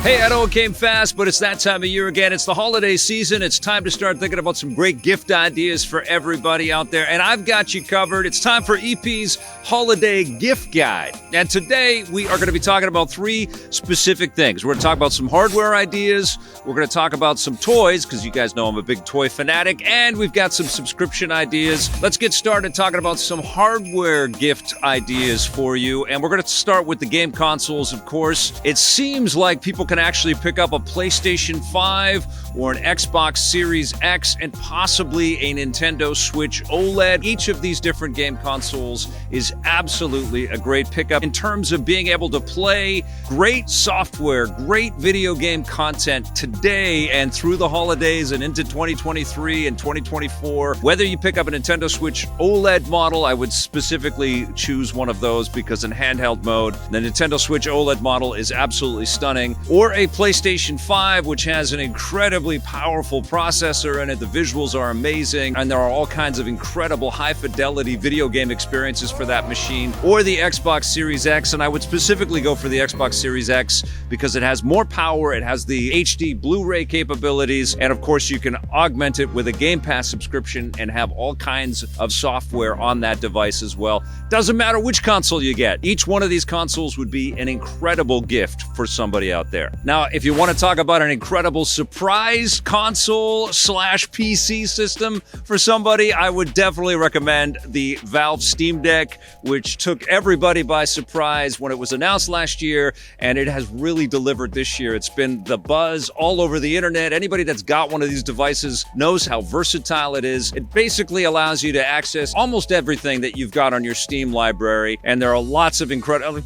Hey, I know it came fast, but it's that time of year again. It's the holiday season. It's time to start thinking about some great gift ideas for everybody out there. And I've got you covered. It's time for EP's Holiday Gift Guide. And today we are going to be talking about three specific things. We're going to talk about some hardware ideas. We're going to talk about some toys, because you guys know I'm a big toy fanatic. And we've got some subscription ideas. Let's get started talking about some hardware gift ideas for you. And we're going to start with the game consoles, of course. It seems like people can actually pick up a PlayStation 5 or an Xbox Series X and possibly a Nintendo Switch OLED. Each of these different game consoles is absolutely a great pickup in terms of being able to play great software, great video game content today and through the holidays and into 2023 and 2024. Whether you pick up a Nintendo Switch OLED model, I would specifically choose one of those because in handheld mode, the Nintendo Switch OLED model is absolutely stunning, or a PlayStation 5, which has an incredibly powerful processor in it. The visuals are amazing, and there are all kinds of incredible high-fidelity video game experiences for that machine, or the Xbox Series X, and I would specifically go for the Xbox Series X because it has more power, it has the HD Blu-ray capabilities, and of course you can augment it with a Game Pass subscription and have all kinds of software on that device as well. Doesn't matter which console you get. Each one of these consoles would be an incredible gift for somebody out there. Now, if you want to talk about an incredible surprise console / PC system for somebody, I would definitely recommend the Valve Steam Deck, which took everybody by surprise when it was announced last year, and it has really delivered this year. It's been the buzz all over the internet. Anybody that's got one of these devices knows how versatile it is. It basically allows you to access almost everything that you've got on your Steam library, and there are lots of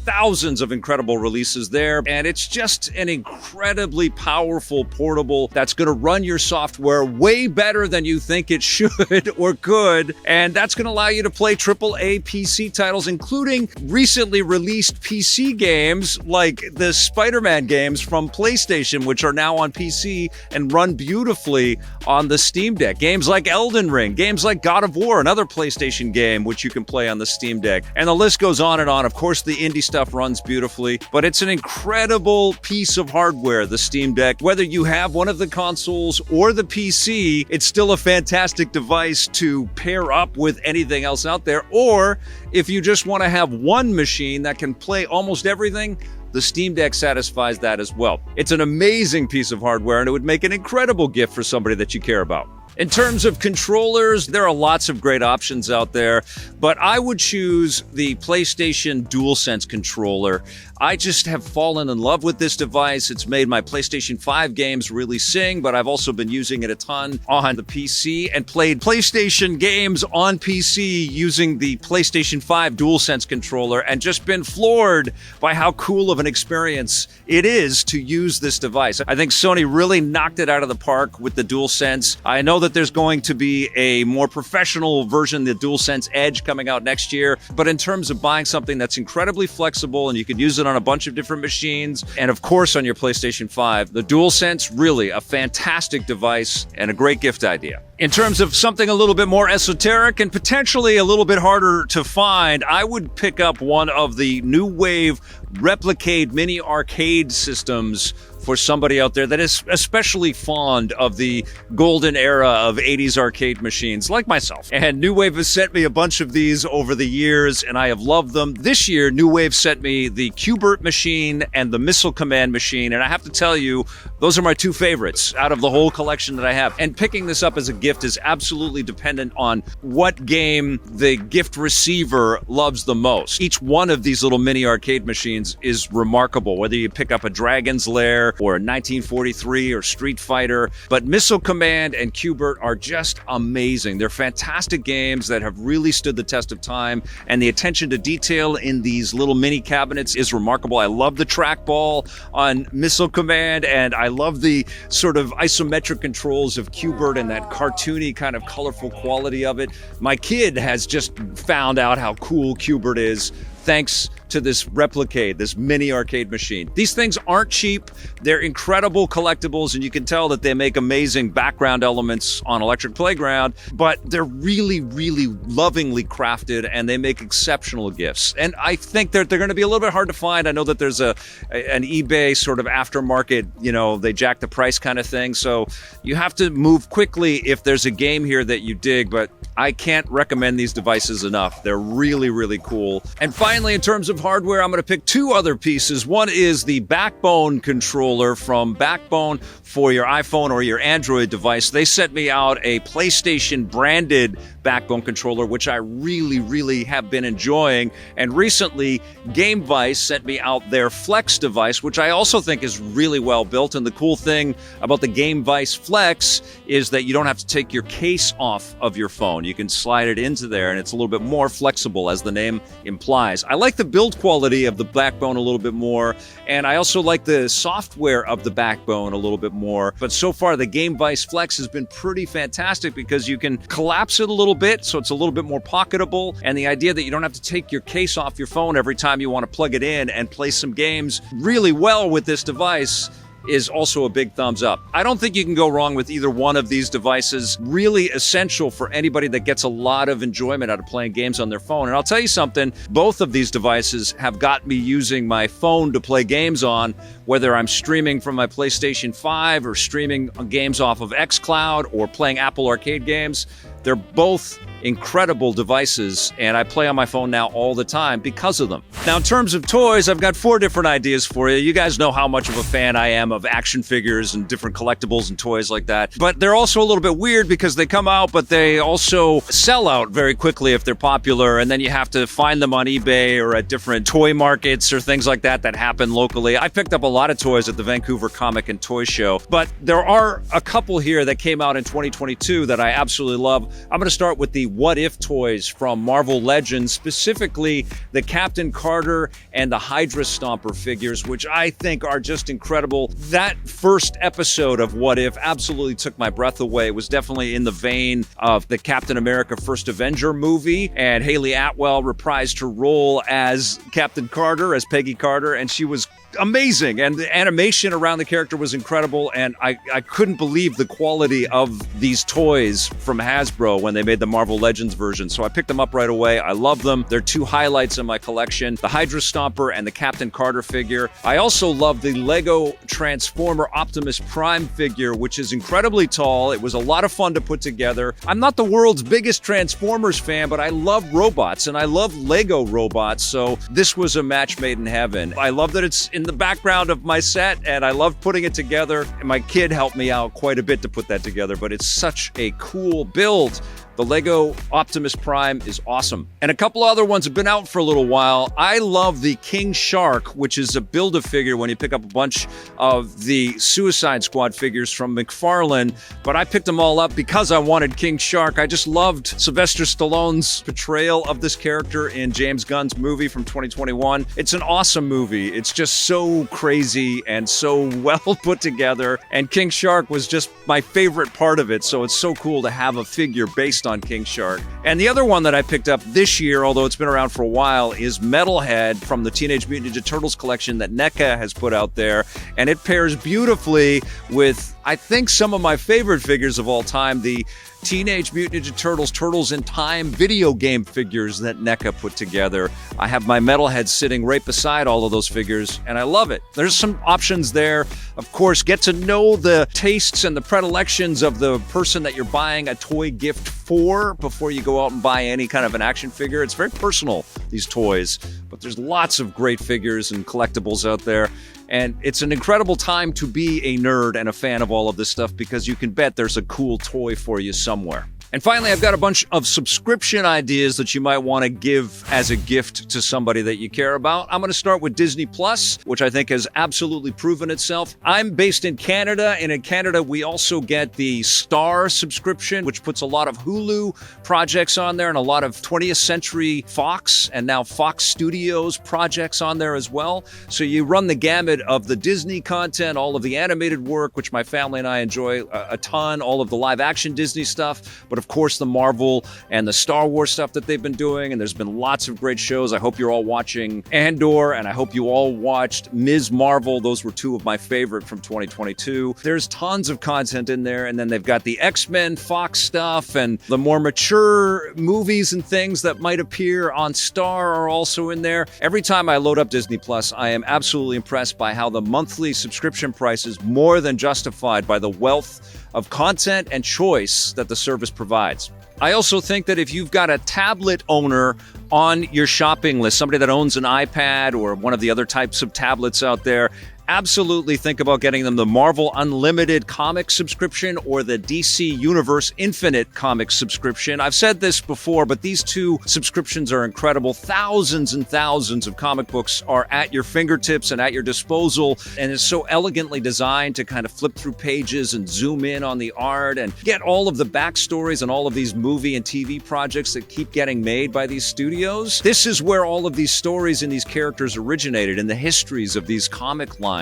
thousands of incredible releases there, and it's just an incredibly powerful portable that's going to run your software way better than you think it should or could, and that's going to allow you to play AAA PC titles, including recently released PC games like the Spider-Man games from PlayStation, which are now on PC and run beautifully on the Steam Deck. Games like Elden Ring, games like God of War, another PlayStation game which you can play on the Steam Deck, and the list goes on and on. Of course, the indie stuff runs beautifully, but it's an incredible piece of hardware, the Steam Deck. Whether you have one of the consoles or the PC, it's still a fantastic device to pair up with anything else out there. Or if you just want to have one machine that can play almost everything, the Steam Deck satisfies that as well. It's an amazing piece of hardware, and it would make an incredible gift for somebody that you care about. In terms of controllers, there are lots of great options out there, but I would choose the PlayStation DualSense controller. I just have fallen in love with this device. It's made my PlayStation 5 games really sing, but I've also been using it a ton on the PC and played PlayStation games on PC using the PlayStation 5 DualSense controller and just been floored by how cool of an experience it is to use this device. I think Sony really knocked it out of the park with the DualSense. I know that there's going to be a more professional version, the DualSense Edge, coming out next year, but in terms of buying something that's incredibly flexible and you can use it on a bunch of different machines, and of course on your PlayStation 5, the DualSense, really a fantastic device and a great gift idea. In terms of something a little bit more esoteric and potentially a little bit harder to find, I would pick up one of the New Wave Replicade mini arcade systems for somebody out there that is especially fond of the golden era of 80s arcade machines like myself. And New Wave has sent me a bunch of these over the years, and I have loved them. This year, New Wave sent me the Q*bert machine and the Missile Command machine, and I have to tell you, those are my two favorites out of the whole collection that I have. And picking this up as a gift is absolutely dependent on what game the gift receiver loves the most. Each one of these little mini arcade machines is remarkable, whether you pick up a Dragon's Lair or a 1943 or Street Fighter. But Missile Command and Q*bert are just amazing. They're fantastic games that have really stood the test of time, and the attention to detail in these little mini cabinets is remarkable. I love the trackball on Missile Command, and I love the sort of isometric controls of Q*bert and that cartoony kind of colorful quality of it. My kid has just found out how cool Q*bert is thanks to this Replicade, this mini arcade machine. These things aren't cheap. They're incredible collectibles, and you can tell that they make amazing background elements on Electric Playground, but they're really, really lovingly crafted, and they make exceptional gifts. And I think that they're going to be a little bit hard to find. I know that there's an eBay sort of aftermarket, they jack the price kind of thing. So you have to move quickly if there's a game here that you dig, but I can't recommend these devices enough. They're really, really cool. And finally, in terms of hardware, I'm going to pick two other pieces. One is the Backbone controller from Backbone for your iPhone or your Android device. They sent me out a PlayStation branded Backbone controller, which I really, really have been enjoying. And recently, GameVice sent me out their Flex device, which I also think is really well built. And the cool thing about the GameVice Flex is that you don't have to take your case off of your phone. You can slide it into there, and it's a little bit more flexible, as the name implies. I like the build quality of the Backbone a little bit more, and I also like the software of the Backbone a little bit more. But so far, the GameVice Flex has been pretty fantastic because you can collapse it a little bit, so it's a little bit more pocketable. And the idea that you don't have to take your case off your phone every time you want to plug it in and play some games really well with this device is also a big thumbs up. I don't think you can go wrong with either one of these devices. Really essential for anybody that gets a lot of enjoyment out of playing games on their phone. And I'll tell you something, both of these devices have got me using my phone to play games on, whether I'm streaming from my PlayStation 5 or streaming games off of xCloud or playing Apple Arcade games. They're both incredible devices, and I play on my phone now all the time because of them. Now, in terms of toys, I've got 4 different ideas for you. You guys know how much of a fan I am of action figures and different collectibles and toys like that. But they're also a little bit weird because they come out, but they also sell out very quickly if they're popular, and then you have to find them on eBay or at different toy markets or things like that that happen locally. I picked up a lot of toys at the Vancouver Comic and Toy Show, but there are a couple here that came out in 2022 that I absolutely love. I'm going to start with the What If toys from Marvel Legends, specifically the Captain Carter and the Hydra Stomper figures, which I think are just incredible. That first episode of What If absolutely took my breath away. It was definitely in the vein of the Captain America First Avenger movie, and Haley Atwell reprised her role as Captain Carter, as Peggy Carter, and she was amazing, and the animation around the character was incredible, and I couldn't believe the quality of these toys from Hasbro when they made the Marvel Legends version, so I picked them up right away. I love them. They're 2 highlights in my collection, the Hydra Stomper and the Captain Carter figure. I also love the Lego Transformer Optimus Prime figure, which is incredibly tall. It was a lot of fun to put together. I'm not the world's biggest Transformers fan, but I love robots, and I love Lego robots, so this was a match made in heaven. I love that it's in the background of my set, and I love putting it together. And my kid helped me out quite a bit to put that together, but it's such a cool build. The Lego Optimus Prime is awesome. And a couple other ones have been out for a little while. I love the King Shark, which is a Build-A-Figure when you pick up a bunch of the Suicide Squad figures from McFarlane, but I picked them all up because I wanted King Shark. I just loved Sylvester Stallone's portrayal of this character in James Gunn's movie from 2021. It's an awesome movie. It's just so crazy and so well put together, and King Shark was just my favorite part of it, so it's so cool to have a figure based on King Shark. And the other one that I picked up this year, although it's been around for a while, is Metalhead from the Teenage Mutant Ninja Turtles collection that NECA has put out there, and it pairs beautifully with, I think, some of my favorite figures of all time, the Teenage Mutant Ninja Turtles Turtles in Time video game figures that NECA put together. I have my Metalhead sitting right beside all of those figures, and I love it. There's some options there. Of course, get to know the tastes and the predilections of the person that you're buying a toy gift for before you go out and buy any kind of an action figure. It's very personal, these toys, but there's lots of great figures and collectibles out there. And it's an incredible time to be a nerd and a fan of all of this stuff because you can bet there's a cool toy for you somewhere. And finally, I've got a bunch of subscription ideas that you might want to give as a gift to somebody that you care about. I'm going to start with Disney Plus, which I think has absolutely proven itself. I'm based in Canada, and in Canada, we also get the Star subscription, which puts a lot of Hulu projects on there and a lot of 20th Century Fox and now Fox Studios projects on there as well. So you run the gamut of the Disney content, all of the animated work, which my family and I enjoy a ton, all of the live action Disney stuff. But of course, the Marvel and the Star Wars stuff that they've been doing, and there's been lots of great shows. I hope you're all watching Andor, and I hope you all watched Ms. Marvel. Those were two of my favorite from 2022. There's tons of content in there, and then they've got the X-Men Fox stuff, and the more mature movies and things that might appear on Star are also in there. Every time I load up Disney Plus, I am absolutely impressed by how the monthly subscription price is more than justified by the wealth of content and choice that the service provides. I also think that if you've got a tablet owner on your shopping list, somebody that owns an iPad or one of the other types of tablets out there, absolutely think about getting them the Marvel Unlimited comic subscription or the DC Universe Infinite comic subscription. I've said this before, but these two subscriptions are incredible. Thousands and thousands of comic books are at your fingertips and at your disposal, and it's so elegantly designed to kind of flip through pages and zoom in on the art and get all of the backstories and all of these movie and TV projects that keep getting made by these studios. This is where all of these stories and these characters originated, in the histories of these comic lines.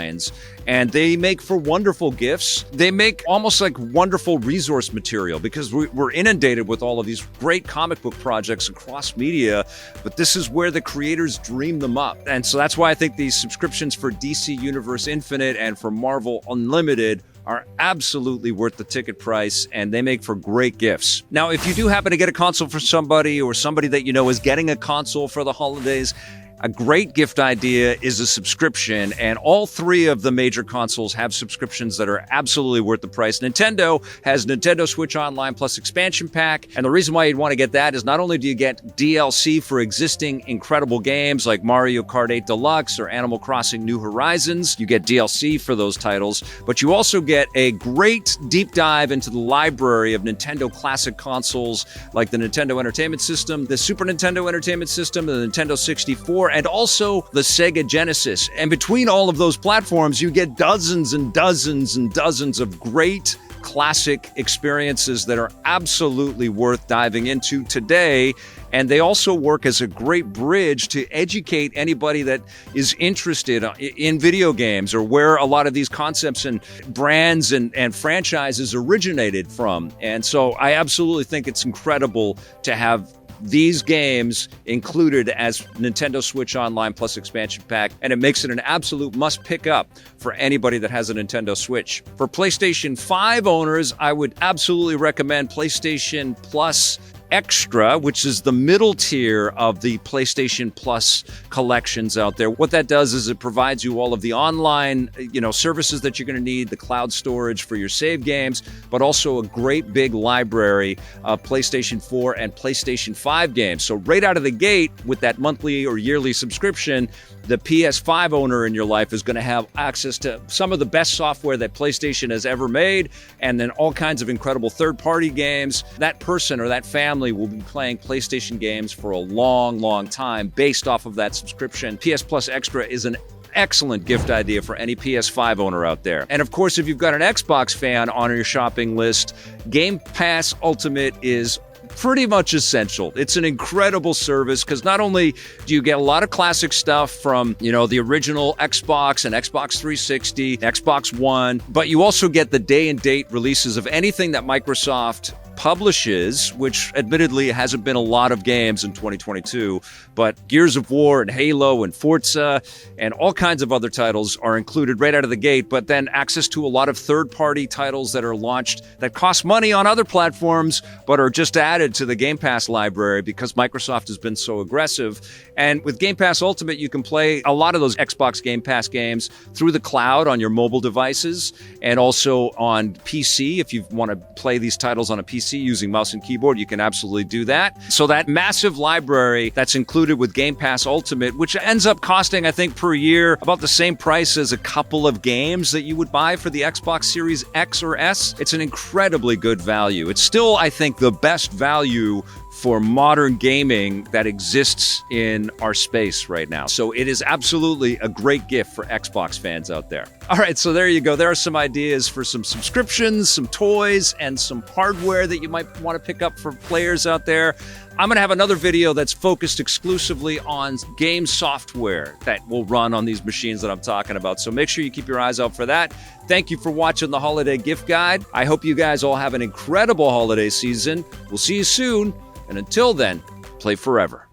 And they make for wonderful gifts. They make almost like wonderful resource material because we're inundated with all of these great comic book projects across media, but this is where the creators dream them up. And so that's why I think these subscriptions for DC Universe Infinite and for Marvel Unlimited are absolutely worth the ticket price, and they make for great gifts. Now, if you do happen to get a console for somebody, or somebody that you know is getting a console for the holidays, a great gift idea is a subscription, and all three of the major consoles have subscriptions that are absolutely worth the price. Nintendo has Nintendo Switch Online Plus Expansion Pack, and the reason why you'd want to get that is not only do you get DLC for existing incredible games like Mario Kart 8 Deluxe or Animal Crossing New Horizons, you get DLC for those titles, but you also get a great deep dive into the library of Nintendo classic consoles like the Nintendo Entertainment System, the Super Nintendo Entertainment System, the Nintendo 64, and also the Sega Genesis. And between all of those platforms, you get dozens and dozens and dozens of great classic experiences that are absolutely worth diving into today. And they also work as a great bridge to educate anybody that is interested in video games, or where a lot of these concepts and brands and franchises originated from. And so I absolutely think it's incredible to have these games included as Nintendo Switch Online Plus Expansion Pack, and it makes it an absolute must pick up for anybody that has a Nintendo Switch. For PlayStation 5 owners, I would absolutely recommend PlayStation Plus Extra, which is the middle tier of the PlayStation Plus collections out there. What that does is it provides you all of the online, services that you're going to need, the cloud storage for your save games, but also a great big library of PlayStation 4 and PlayStation 5 games. So right out of the gate with that monthly or yearly subscription, the PS5 owner in your life is going to have access to some of the best software that PlayStation has ever made, and then all kinds of incredible third-party games. That person or that family will be playing PlayStation games for a long, long time based off of that subscription. PS Plus Extra is an excellent gift idea for any PS5 owner out there. And of course, if you've got an Xbox fan on your shopping list, Game Pass Ultimate is pretty much essential. It's an incredible service because not only do you get a lot of classic stuff from, the original Xbox and Xbox 360, Xbox One, but you also get the day and date releases of anything that Microsoft publishes, which admittedly hasn't been a lot of games in 2022, but Gears of War and Halo and Forza and all kinds of other titles are included right out of the gate, but then access to a lot of third-party titles that are launched that cost money on other platforms, but are just added to the Game Pass library because Microsoft has been so aggressive. And with Game Pass Ultimate, you can play a lot of those Xbox Game Pass games through the cloud on your mobile devices and also on PC. If you want to play these titles on a PC using mouse and keyboard, you can absolutely do that. So that massive library that's included with Game Pass Ultimate, which ends up costing, I think, per year about the same price as a couple of games that you would buy for the Xbox Series X or S. It's an incredibly good value. It's still, I think, the best value for modern gaming that exists in our space right now. So it is absolutely a great gift for Xbox fans out there. All right, so there you go. There are some ideas for some subscriptions, some toys, and some hardware that you might want to pick up for players out there. I'm going to have another video that's focused exclusively on game software that will run on these machines that I'm talking about. So make sure you keep your eyes out for that. Thank you for watching the Holiday Gift Guide. I hope you guys all have an incredible holiday season. We'll see you soon. And until then, play forever.